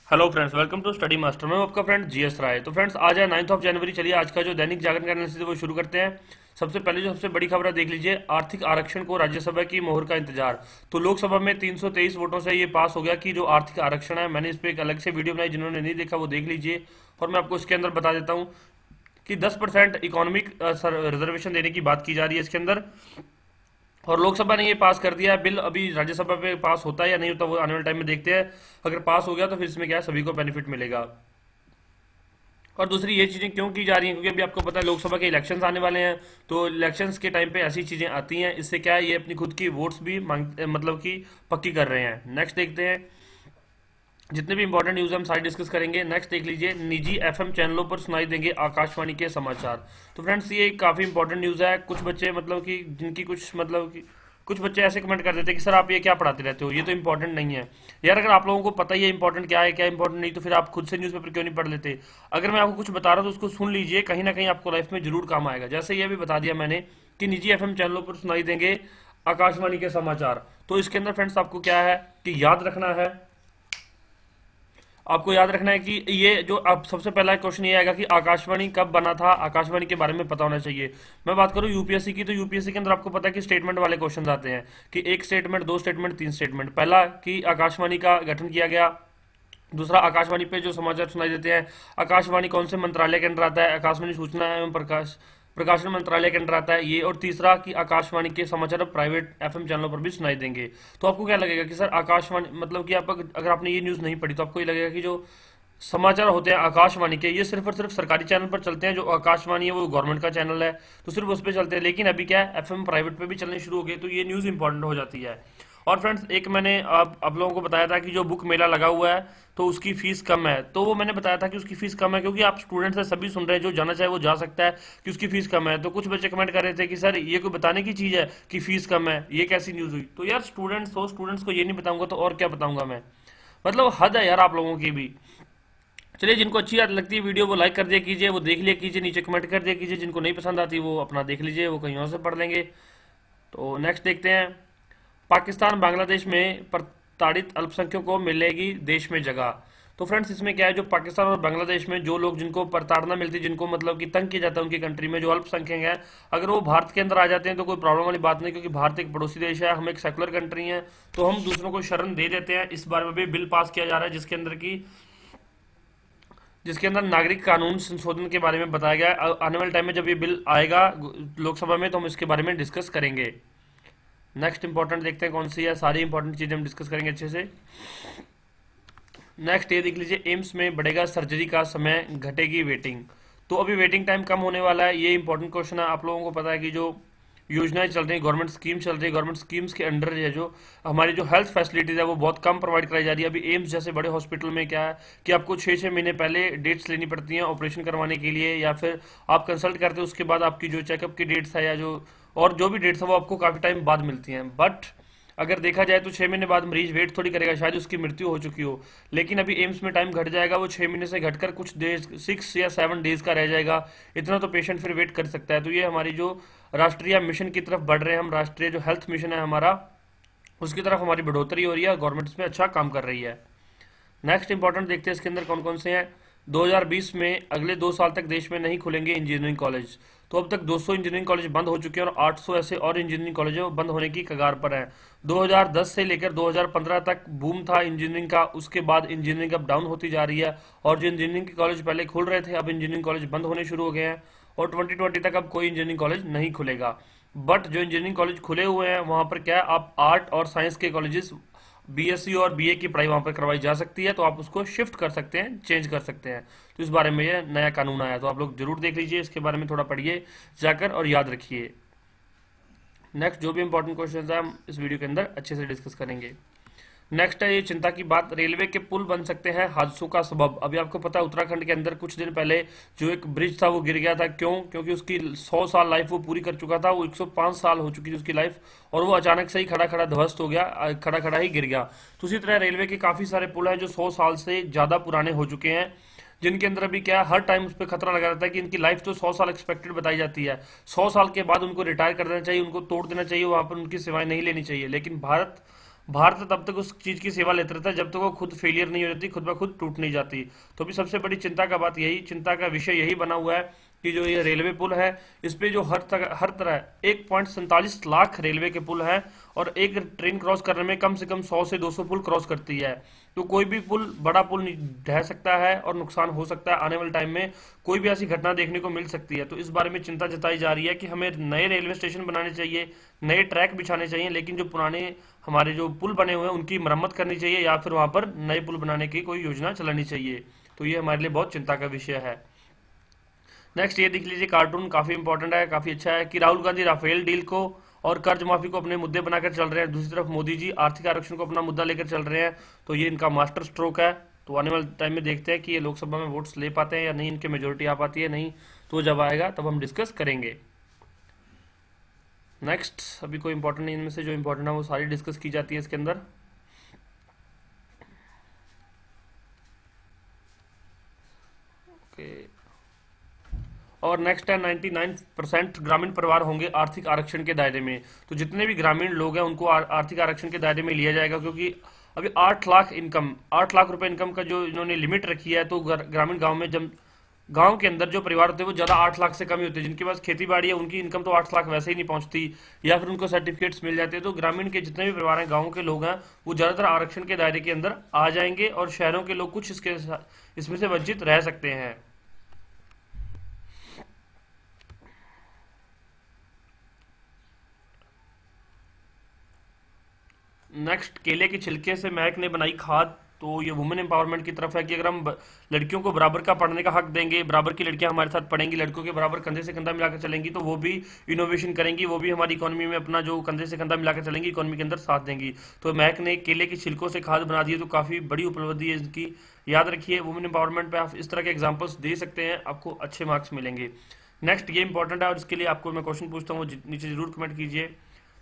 Hello friends, welcome to Study Master. मैं हूं आपका फ्रेंड जीएस राय। तो फ्रेंड्स, आज है 9 जनवरी। चलिए आज का जो दैनिक जागरण का एनालिसिस है वो शुरू करते हैं। सबसे पहले जो सबसे बड़ी खबर है देख लीजिए, आर्थिक आरक्षण को राज्यसभा की मोहर का इंतजार। तो लोकसभा में 323 वोटों से ये पास हो गया कि जो आर्थिक आरक्षण है, मैंने इस पर एक अलग से वीडियो बनाई, जिन्होंने नहीं देखा वो देख लीजिए। और मैं आपको इसके अंदर बता देता हूँ कि 10% इकोनॉमिक रिजर्वेशन देने की बात की जा रही है इसके अंदर। और लोकसभा ने ये पास कर दिया है बिल। अभी राज्यसभा पे पास होता है या नहीं होता वो आने वाले टाइम में देखते हैं। अगर पास हो गया तो फिर इसमें क्या है, सभी को बेनिफिट मिलेगा। और दूसरी ये चीज़ें क्यों की जा रही हैं, क्योंकि अभी आपको पता है लोकसभा के इलेक्शंस आने वाले हैं। तो इलेक्शंस के टाइम पे ऐसी चीज़ें आती हैं, इससे क्या है, ये अपनी खुद की वोट्स भी मांग मतलब कि पक्की कर रहे हैं। नेक्स्ट देखते हैं, जितने भी इंपॉर्टेंट न्यूज़ हम सारी डिस्कस करेंगे। नेक्स्ट देख लीजिए, निजी एफएम चैनलों पर सुनाई देंगे आकाशवाणी के समाचार। तो फ्रेंड्स, ये काफ़ी इंपॉर्टेंट न्यूज़ है। कुछ बच्चे मतलब कि जिनकी कुछ बच्चे ऐसे कमेंट कर देते हैं कि सर आप ये क्या पढ़ाते रहते हो, ये तो इंपॉर्टेंट नहीं है। यार अगर आप लोगों को पता ही है इंपॉर्टेंट क्या है क्या इंपॉर्टेंट नहीं, तो फिर आप खुद से न्यूज़पेपर क्यों नहीं पढ़ लेते। अगर मैं आपको कुछ बता रहा हूँ तो उसको सुन लीजिए, कहीं ना कहीं आपको लाइफ में जरूर काम आएगा। जैसे ये भी बता दिया मैंने कि निजी एफएम चैनलों पर सुनाई देंगे आकाशवाणी के समाचार। तो इसके अंदर फ्रेंड्स आपको क्या है कि याद रखना है, आपको याद रखना है कि ये जो अब सबसे पहला क्वेश्चन ये आएगा कि आकाशवाणी कब बना था, आकाशवाणी के बारे में पता होना चाहिए। मैं बात करूं यूपीएससी की, तो यूपीएससी के अंदर आपको पता है कि स्टेटमेंट वाले क्वेश्चन आते हैं कि एक स्टेटमेंट, दो स्टेटमेंट, तीन स्टेटमेंट। पहला कि आकाशवाणी का गठन किया गया। दूसरा, आकाशवाणी पे जो समाचार सुनाई देते हैं, आकाशवाणी कौन से मंत्रालय के अंदर आता है, आकाशवाणी सूचना एवं प्रकाशन मंत्रालय के अंदर आता है ये। और तीसरा कि आकाशवाणी के समाचार अब प्राइवेट एफएम चैनलों पर भी सुनाई देंगे। तो आपको क्या लगेगा कि सर आकाशवाणी मतलब कि आप अगर आपने ये न्यूज़ नहीं पढ़ी तो आपको ये लगेगा कि जो समाचार होते हैं आकाशवाणी के, ये सिर्फ और सिर्फ सरकारी चैनल पर चलते हैं। जो आकाशवाणी है वो गवर्नमेंट का चैनल है, तो सिर्फ उस पर चलते हैं। लेकिन अभी क्या है, एफएम प्राइवेट पे भी चलने शुरू हो गए, तो ये न्यूज़ इंपॉर्टेंट हो जाती है। और फ्रेंड्स, एक मैंने आप लोगों को बताया था कि जो बुक मेला लगा हुआ है तो उसकी फीस कम है। तो वो मैंने बताया था कि उसकी फीस कम है क्योंकि आप स्टूडेंट्स हैं, सभी सुन रहे हैं, जो जाना चाहे वो जा सकता है, कि उसकी फीस कम है। तो कुछ बच्चे कमेंट कर रहे थे कि सर ये कोई बताने की चीज़ है कि फीस कम है, ये कैसी न्यूज़ हुई। तो यार स्टूडेंट्स हो, स्टूडेंट्स को ये नहीं बताऊंगा तो और क्या बताऊंगा मैं। मतलब हद है यार आप लोगों की भी। चलिए, जिनको अच्छी लगती है वीडियो वो लाइक कर दिया कीजिए, वो देख लिया कीजिए, नीचे कमेंट कर दिया कीजिए। जिनको नहीं पसंद आती वो अपना देख लीजिए, वो कहीं और से पढ़ लेंगे। तो नेक्स्ट देखते हैं, पाकिस्तान बांग्लादेश में प्रताड़ित अल्पसंख्यकों को मिलेगी देश में जगह। तो फ्रेंड्स, इसमें क्या है, जो पाकिस्तान और बांग्लादेश में जो लोग जिनको प्रताड़ना मिलती है, जिनको मतलब कि तंग किया जाता है उनकी कंट्री में, जो अल्पसंख्यक हैं, अगर वो भारत के अंदर आ जाते हैं तो कोई प्रॉब्लम वाली बात नहीं, क्योंकि भारत एक पड़ोसी देश है, हम एक सेकुलर कंट्री हैं। तो हम दूसरों को शरण दे देते हैं। इस बारे में भी बिल पास किया जा रहा है जिसके अंदर नागरिक कानून संशोधन के बारे में बताया गया है। आने वाले टाइम में जब ये बिल आएगा लोकसभा में तो हम इसके बारे में डिस्कस करेंगे। नेक्स्ट इंपॉर्टेंट देखते हैं कौन सी है, सारी इंपॉर्टेंट चीजें हम डिस्कस करेंगे अच्छे से। नेक्स्ट ये देख लीजिए, एम्स में बढ़ेगा सर्जरी का समय, घटेगी वेटिंग। तो अभी वेटिंग टाइम कम होने वाला है, ये इंपॉर्टेंट क्वेश्चन है। आप लोगों को पता है कि जो योजनाएं चल रही है, गवर्नमेंट स्कीम चल रही है, गवर्नमेंट स्कीम्स के अंडर है जो हमारी जो हेल्थ फैसिलिटीज है वो बहुत कम प्रोवाइड कराई जा रही है। अभी एम्स जैसे बड़े हॉस्पिटल में क्या है कि आपको 6-6 महीने पहले डेट्स लेनी पड़ती हैं ऑपरेशन करवाने के लिए, या फिर आप कंसल्ट करते हैं उसके बाद आपकी जो चेकअप की डेट्स है या जो और जो भी डेट्स है वो आपको काफ़ी टाइम बाद मिलती हैं। बट अगर देखा जाए तो 6 महीने बाद मरीज वेट थोड़ी करेगा, शायद उसकी मृत्यु हो चुकी हो। लेकिन अभी एम्स में टाइम घट जाएगा, वो 6 महीने से घटकर कुछ डेज 6 या 7 डेज का रह जाएगा। इतना तो पेशेंट फिर वेट कर सकता है। तो ये हमारी जो राष्ट्रीय मिशन की तरफ बढ़ रहे हैं हम, राष्ट्रीय जो हेल्थ मिशन है हमारा, उसकी तरफ हमारी बढ़ोतरी हो रही है, गवर्नमेंट इसमें अच्छा काम कर रही है। नेक्स्ट इंपॉर्टेंट देखते हैं इसके अंदर कौन कौन से हैं। 2020 में अगले 2 साल तक देश में नहीं खुलेंगे इंजीनियरिंग कॉलेज। तो अब तक 200 इंजीनियरिंग कॉलेज बंद हो चुके हैं और 800 ऐसे और इंजीनियरिंग कॉलेज हैं वो बंद होने की कगार पर हैं। 2010 से लेकर 2015 तक बूम था इंजीनियरिंग का, उसके बाद इंजीनियरिंग अब डाउन होती जा रही है। और जो इंजीनियरिंग के कॉलेज पहले खुल रहे थे, अब इंजीनियरिंग कॉलेज बंद होने शुरू हो गए हैं। और 2020 तक अब कोई इंजीनियरिंग कॉलेज नहीं खुलेगा। बट जो इंजीनियरिंग कॉलेज खुले हुए हैं वहाँ पर क्या है, आप आर्ट और साइंस के कॉलेजेस, बीएससी और बीए की पढ़ाई वहाँ पर करवाई जा सकती है। तो आप उसको शिफ्ट कर सकते हैं, चेंज कर सकते हैं। तो इस बारे में ये नया कानून आया, तो आप लोग जरूर देख लीजिए, इसके बारे में थोड़ा पढ़िए जाकर और याद रखिए। नेक्स्ट जो भी इंपॉर्टेंट क्वेश्चन है हम इस वीडियो के अंदर अच्छे से डिस्कस करेंगे। नेक्स्ट है ये चिंता की बात, रेलवे के पुल बन सकते हैं हादसों का सबब। अभी आपको पता है उत्तराखंड के अंदर कुछ दिन पहले जो एक ब्रिज था वो गिर गया था। क्यों? क्योंकि उसकी 100 साल लाइफ वो पूरी कर चुका था, वो 105 साल हो चुकी थी उसकी लाइफ, और वो अचानक से ही खड़ा खड़ा ध्वस्त हो गया, खड़ा खड़ा ही गिर गया। तो उसी तरह रेलवे के काफी सारे पुल हैं जो 100 साल से ज्यादा पुराने हो चुके हैं, जिनके अंदर अभी क्या है, हर टाइम उस पर खतरा लगा रहता है कि इनकी लाइफ तो 100 साल एक्सपेक्टेड बताई जाती है, 100 साल के बाद उनको रिटायर कर देना चाहिए, उनको तोड़ देना चाहिए, वहां पर उनकी सेवाएं नहीं लेनी चाहिए। लेकिन भारत भारत तब तक उस चीज की सेवा लेता रहता है जब तक वो खुद फेलियर नहीं हो जाती, खुद ब खुद टूट नहीं जाती। तो अभी सबसे बड़ी चिंता का विषय यही बना हुआ है कि जो ये रेलवे पुल है, इस पे जो हर तरह 1.47 लाख रेलवे के पुल है, और एक ट्रेन क्रॉस करने में कम से कम 100 से 200 पुल क्रॉस करती है। तो कोई भी पुल, बड़ा पुल ढह सकता है और नुकसान हो सकता है। आने वाले टाइम में कोई भी ऐसी घटना देखने को मिल सकती है। तो इस बारे में चिंता जताई जा रही है कि हमें नए रेलवे स्टेशन बनाने चाहिए, नए ट्रैक बिछाने चाहिए, लेकिन जो पुराने हमारे जो पुल बने हुए हैं उनकी मरम्मत करनी चाहिए, या फिर वहां पर नए पुल बनाने की कोई योजना चलानी चाहिए। तो ये हमारे लिए बहुत चिंता का विषय है। नेक्स्ट ये देख लीजिए, कार्टून काफी इंपॉर्टेंट है, काफी अच्छा है कि राहुल गांधी राफेल डील को और कर्ज माफी को अपने मुद्दे बनाकर चल रहे हैं, दूसरी तरफ मोदी जी आर्थिक आरक्षण को अपना मुद्दा लेकर चल रहे हैं। तो ये इनका मास्टर स्ट्रोक है। तो आने वाले टाइम में देखते हैं कि ये लोकसभा में वोट्स ले पाते हैं या नहीं, इनके मेजोरिटी आ पाती है नहीं। तो जब आएगा तब हम डिस्कस करेंगे। नेक्स्ट अभी कोई इंपॉर्टेंट नहीं, इनमें से जो इंपॉर्टेंट है वो सारी डिस्कस की जाती है इसके अंदर। ओके, और नेक्स्ट है 99% ग्रामीण परिवार होंगे आर्थिक आरक्षण के दायरे में। तो जितने भी ग्रामीण लोग हैं उनको आर्थिक आरक्षण के दायरे में लिया जाएगा, क्योंकि अभी 8 लाख रुपए इनकम का जो इन्होंने लिमिट रखी है। तो ग्रामीण गांव में, जब गांव के अंदर जो परिवार होते हैं वो ज्यादा 8 लाख से कम ही होते हैं, जिनके पास खेती बाड़ी है उनकी इनकम तो 8 लाख वैसे ही नहीं पहुंचती, या फिर उनको सर्टिफिकेट्स मिल जाते हैं। तो ग्रामीण के जितने भी परिवार हैं, गाँव के लोग हैं, वो ज्यादातर आरक्षण के दायरे के अंदर आ जाएंगे, और शहरों के लोग कुछ इसमें से वंचित रह सकते हैं। नेक्स्ट, केले के छिलके से महक ने बनाई खाद। तो ये वुमेन एम्पावरमेंट की तरफ है कि अगर हम लड़कियों को बराबर का पढ़ने का हक देंगे, बराबर की लड़कियां हमारे साथ पढ़ेंगी, लड़कों के बराबर कंधे से कंधा मिलाकर चलेंगी, तो वो भी इनोवेशन करेंगी, वो भी हमारी इकोनॉमी में अपना जो कंधे से कंधा मिलाकर चलेंगी, इकोनॉमी के अंदर साथ देंगी। तो महक ने केले के छिलकों से खाद बना दी है, तो काफी बड़ी उपलब्धि है इसकी। याद रखिए, वुमेन एम्पावरमेंट पे आप इस तरह के एग्जाम्पल्स दे सकते हैं, आपको अच्छे मार्क्स मिलेंगे। नेक्स्ट ये इंपॉर्टेंट है, और इसके लिए आपको मैं क्वेश्चन पूछता हूँ, नीचे जरूर कमेंट कीजिए।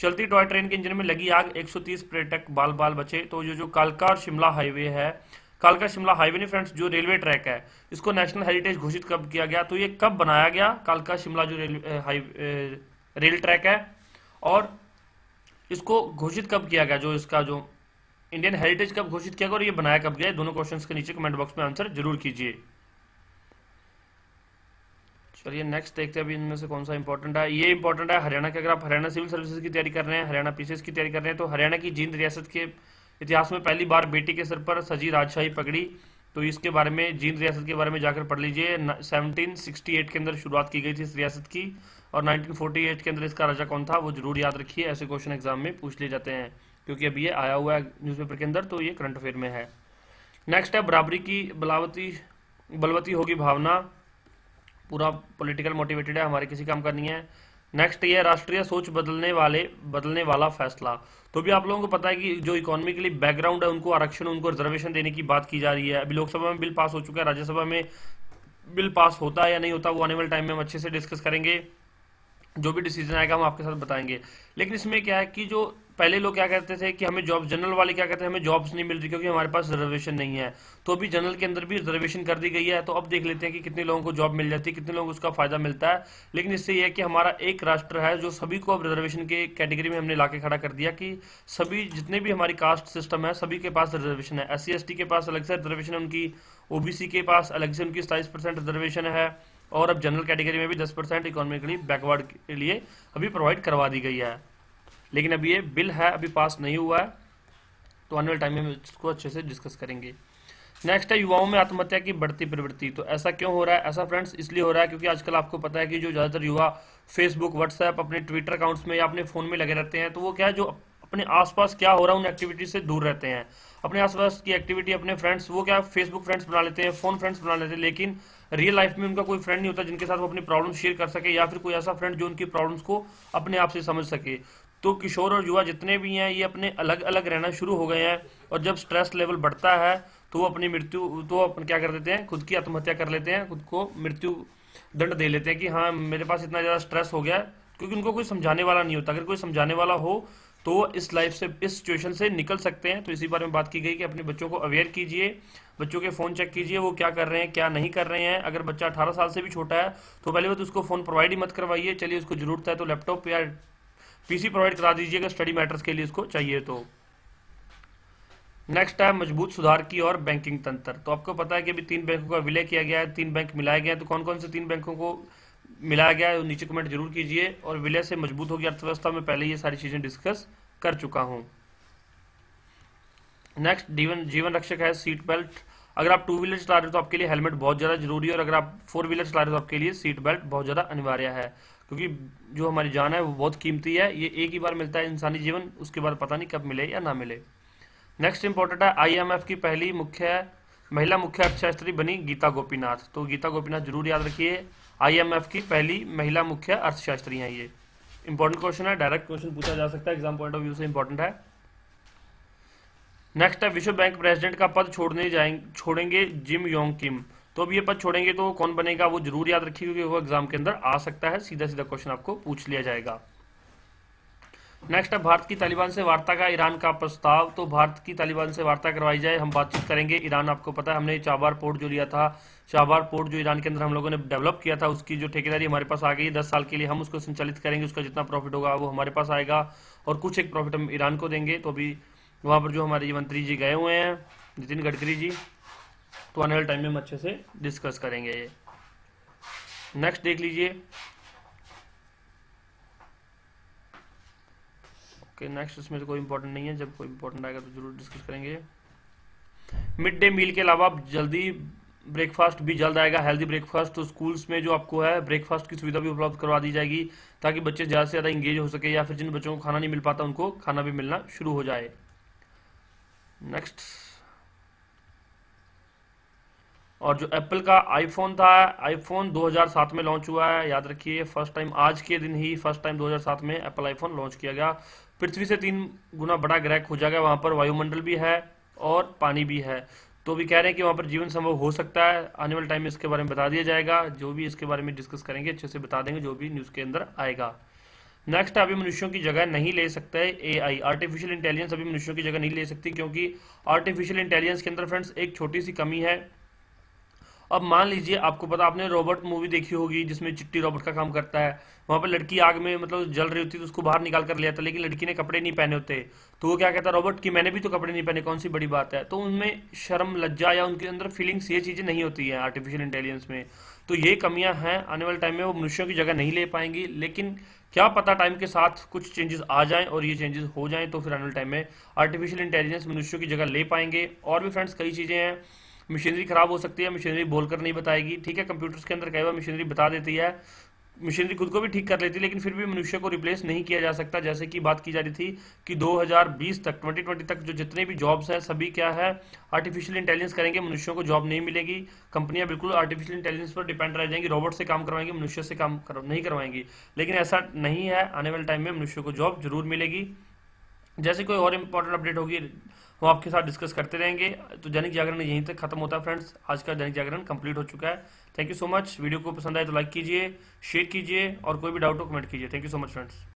चलती टॉय ट्रेन के इंजन में लगी आग, 130 पर्यटक बाल बाल बचे। तो ये जो कालका और शिमला हाईवे है, कालका शिमला हाईवे नहीं फ्रेंड्स, जो रेलवे ट्रैक है, इसको नेशनल हेरिटेज घोषित कब किया गया? तो ये कब बनाया गया? कालका शिमला जो रेल ट्रैक है, और इसको घोषित कब किया गया? जो इसका जो इंडियन हेरिटेज कब घोषित किया गया और ये बनाया कब गया? दोनों क्वेश्चंस के नीचे कमेंट बॉक्स में आंसर जरूर कीजिए। चलिए नेक्स्ट देखते हैं अभी इनमें से कौन सा इंपॉर्टेंट है। ये इंपॉर्टेंट है हरियाणा के। अगर आप हरियाणा सिविल सर्विसेज की तैयारी कर रहे हैं, हरियाणा पीसीएस की तैयारी कर रहे हैं, तो हरियाणा की जींद रियासत के इतिहास में पहली बार बेटी के सिर पर सजी राजशाही पगड़ी। तो इसके बारे में, जींद रियासत के बारे में जाकर पढ़ लीजिए। 1768 के अंदर शुरुआत की गई थी इस रियासत की, और 1948 के अंदर इसका राजा कौन था वो जरूर याद रखिए। ऐसे क्वेश्चन एग्जाम में पूछ लिए जाते हैं, क्योंकि अभी ये आया हुआ है न्यूज़पेपर के अंदर, तो ये करंट अफेयर में है। नेक्स्ट है बराबरी की बलवती होगी भावना। पूरा पॉलिटिकल मोटिवेटेड है, हमारे किसी काम का नहीं है। नेक्स्ट ये राष्ट्रीय सोच बदलने वाला फैसला। तो भी आप लोगों को पता है कि जो इकोनॉमिकली बैकग्राउंड है उनको आरक्षण, उनको रिजर्वेशन देने की बात की जा रही है। अभी लोकसभा में बिल पास हो चुका है, राज्यसभा में बिल पास होता है या नहीं होता वो आने वाले टाइम में हम अच्छे से डिस्कस करेंगे। जो भी डिसीजन आएगा हम आपके साथ बताएंगे। लेकिन इसमें क्या है कि जो पहले लोग क्या कहते थे कि हमें जॉब, जनरल वाले क्या कहते हैं हमें जॉब्स नहीं मिल रही क्योंकि हमारे पास रिजर्वेशन नहीं है। तो अभी जनरल के अंदर भी रिजर्वेशन कर दी गई है। तो अब देख लेते हैं कि कितने लोगों को जॉब मिल जाती है, कितने लोगों को उसका फायदा मिलता है। लेकिन इससे यह है कि हमारा एक राष्ट्र है जो सभी को अब रिजर्वेशन के कैटेगरी में हमने लाके खड़ा कर दिया, कि सभी जितने भी हमारी कास्ट सिस्टम है सभी के पास रिजर्वेशन है। SC ST के पास अलग से रिजर्वेशन है उनकी, OBC के पास अलग से उनकी 27% रिजर्वेशन है, और अब जनरल कैटेगरी में भी 10% इकोनॉमिकली बैकवर्ड के लिए अभी प्रोवाइड करवा दी गई है। लेकिन अभी ये बिल है, अभी पास नहीं हुआ है, तो आने वाले टाइम में इसको अच्छे से डिस्कस करेंगे। नेक्स्ट है युवाओं में आत्महत्या की बढ़ती प्रवृत्ति। तो ऐसा क्यों हो रहा है? ऐसा फ्रेंड्स इसलिए हो रहा है क्योंकि आजकल आपको पता है कि जो ज़्यादातर युवा फेसबुक, व्हाट्सएप, अपने ट्विटर अकाउंट्स में या अपने फ़ोन में लगे रहते हैं, तो वो क्या है, जो अपने आसपास क्या हो रहा है उन एक्टिविटी से दूर रहते हैं। अपने आसपास की एक्टिविटी, अपने फ्रेंड्स, वो क्या फेसबुक फ्रेंड्स बना लेते हैं, फ़ोन फ्रेंड्स बना लेते हैं, लेकिन रियल लाइफ में उनका कोई फ्रेंड नहीं होता जिनके साथ वो अपनी प्रॉब्लम शेयर कर सके, या फिर कोई ऐसा फ्रेंड जो उनकी प्रॉब्लम्स को अपने आप से समझ सके। तो किशोर और युवा जितने भी हैं ये अपने अलग अलग रहना शुरू हो गए हैं, और जब स्ट्रेस लेवल बढ़ता है तो वो अपनी तो अपन क्या कर देते हैं, खुद की आत्महत्या कर लेते हैं, खुद को मृत्यु दंड दे लेते हैं कि हाँ मेरे पास इतना ज़्यादा स्ट्रेस हो गया है, क्योंकि उनको कोई समझाने वाला नहीं होता। अगर कोई समझाने वाला हो तो इस लाइफ से, इस सिचुएशन से निकल सकते हैं। तो इसी बारे में बात की गई कि अपने बच्चों को अवेयर कीजिए, बच्चों के फ़ोन चेक कीजिए वो क्या कर रहे हैं, क्या नहीं कर रहे हैं। अगर बच्चा 18 साल से भी छोटा है तो पहले तो उसको फ़ोन प्रोवाइड ही मत करवाइए। चलिए उसको ज़रूरत है तो लैपटॉप या PC प्रोवाइड करा दीजिएगा, स्टडी मैटर्स के लिए उसको चाहिए तो। नेक्स्ट है मजबूत सुधार की और बैंकिंग तंत्र। तो आपको पता है कि अभी 3 बैंकों का विलय किया गया है, 3 बैंक मिलाए गए हैं। तो कौन कौन से 3 बैंकों को मिलाया गया है, नीचे कमेंट जरूर कीजिए। और विलय से मजबूत होगी अर्थव्यवस्था में, पहले ये सारी चीजें डिस्कस कर चुका हूं। नेक्स्ट जीवन जीवन रक्षक है सीट बेल्ट। अगर आप 2 व्हीलर चला रहे हो तो आपके लिए हेलमेट बहुत ज़्यादा जरूरी है, और अगर आप 4 व्हीलर चला रहे हो तो आपके लिए सीट बेल्ट बहुत ज़्यादा अनिवार्य है, क्योंकि जो हमारी जान है वो बहुत कीमती है। ये एक ही बार मिलता है इंसानी जीवन, उसके बाद पता नहीं कब मिले या ना मिले। नेक्स्ट इंपॉर्टेंट है IMF की पहली महिला मुख्य अर्थशास्त्री बनी गीता गोपीनाथ। तो गीता गोपीनाथ जरूर याद रखिए, IMF की पहली महिला मुख्य अर्थशास्त्री हैं ये। इंपॉर्टेंट क्वेश्चन है, डायरेक्ट क्वेश्चन पूछा जा सकता है, एग्जाम पॉइंट ऑफ व्यू से इंपॉर्टेंट है। नेक्स्ट है विश्व बैंक प्रेसिडेंट का पद छोड़ेंगे जिम योंग किम। तो अब ये पद छोड़ेंगे तो कौन बनेगा, वो जरूर याद रखिए, क्योंकि वो एग्जाम के अंदर आ सकता है, सीधा सीधा क्वेश्चन आपको पूछ लिया जाएगा। नेक्स्ट है भारत की तालिबान से वार्ता का ईरान का प्रस्ताव। तो भारत की तालिबान से वार्ता करवाई जाए, हम बातचीत करेंगे। ईरान, आपको पता है हमने चाबार पोर्ट जो लिया था, चाबार पोर्ट जो ईरान के अंदर हम लोगों ने डेवलप किया था, उसकी जो ठेकेदारी हमारे पास आ गई 10 साल के लिए, हम उसको संचालित करेंगे। उसका जितना प्रॉफिट होगा वो हमारे पास आएगा, और कुछ एक प्रॉफिट हम ईरान को देंगे। तो अभी वहाँ पर जो हमारे मंत्री जी गए हुए हैं, नितिन गडकरी जी, तो आने वाले टाइम में हम अच्छे से डिस्कस करेंगे ये। नेक्स्ट देख लीजिए। ओके नेक्स्ट, इसमें तो कोई इंपॉर्टेंट नहीं है, जब कोई इंपॉर्टेंट आएगा तो जरूर डिस्कस करेंगे। मिड डे मील के अलावा जल्दी ब्रेकफास्ट भी जल्द आएगा, हेल्दी ब्रेकफास्ट। तो स्कूल्स में जो आपको है ब्रेकफास्ट की सुविधा भी उपलब्ध करवा दी जाएगी, ताकि बच्चे ज़्यादा से ज़्यादा इंगेज हो सके, या फिर जिन बच्चों को खाना नहीं मिल पाता उनको खाना भी मिलना शुरू हो जाए। नेक्स्ट, और जो एप्पल का आईफोन था, आईफोन 2007 में लॉन्च हुआ है, याद रखिए। फर्स्ट टाइम आज के दिन ही फर्स्ट टाइम 2007 में एप्पल आईफोन लॉन्च किया गया। पृथ्वी से 3 गुना बड़ा ग्रह खोजा गया, वहां पर वायुमंडल भी है और पानी भी है। तो भी कह रहे हैं कि वहां पर जीवन संभव हो सकता है, आने वाले टाइम में इसके बारे में बता दिया जाएगा। जो भी इसके बारे में डिस्कस करेंगे अच्छे से बता देंगे, जो भी न्यूज़ के अंदर आएगा। नेक्स्ट, अभी मनुष्यों की जगह नहीं ले सकता है AI, आर्टिफिशियल इंटेलिजेंस अभी मनुष्यों की जगह नहीं ले सकती, क्योंकि आर्टिफिशियल इंटेलिजेंस के अंदर फ्रेंड्स एक छोटी सी कमी है। अब मान लीजिए, आपको पता, आपने रोबोट मूवी देखी होगी जिसमें चिट्टी रोबोट का काम करता है। वहां पर लड़की आग में मतलब जल रही होती है तो उसको बाहर निकाल कर ले आता, लेकिन लड़की ने कपड़े नहीं पहने होते। तो वो क्या कहता है रोबोट कि मैंने भी तो कपड़े नहीं पहने, कौन सी बड़ी बात है। तो उनमें शर्म, लज्जा या उनके अंदर फीलिंग्स, ये चीजें नहीं होती है आर्टिफिशियल इंटेलिजेंस में। तो ये कमियां हैं, आने वाले टाइम में वो मनुष्यों की जगह नहीं ले पाएंगी। लेकिन क्या पता टाइम के साथ कुछ चेंजेस आ जाएं और ये चेंजेस हो जाएं, तो फिर आने वाले टाइम में आर्टिफिशियल इंटेलिजेंस मनुष्यों की जगह ले पाएंगे। और भी फ्रेंड्स कई चीजें हैं, मशीनरी खराब हो सकती है, मशीनरी बोलकर नहीं बताएगी, ठीक है। कंप्यूटर्स के अंदर कई बार मशीनरी बता देती है, मशीनरी खुद को भी ठीक कर लेती है, लेकिन फिर भी मनुष्य को रिप्लेस नहीं किया जा सकता। जैसे कि बात की जा रही थी कि 2020 तक, 2020 तक जो जितने भी जॉब्स हैं सभी क्या है, आर्टिफिशियल इंटेलिजेंस करेंगे, मनुष्यों को जॉब नहीं मिलेगी। कंपनियां बिल्कुल आर्टिफिशियल इंटेलिजेंस पर डिपेंड रह जाएंगी, रोबोट से काम करवाएंगी, मनुष्य से काम नहीं करवाएंगी। लेकिन ऐसा नहीं है, आने वाले टाइम में मनुष्य को जॉब जरूर मिलेगी। जैसे कोई और इंपॉर्टेंट अपडेट होगी वो आपके साथ डिस्कस करते रहेंगे। तो दैनिक जागरण यहीं तक खत्म होता है फ्रेंड्स, आज का दैनिक जागरण कंप्लीट हो चुका है। Thank you so much. Video को पसंद आए तो लाइक कीजिए, शेयर कीजिए, और कोई भी डाउट हो कमेंट कीजिए। Thank you so much friends.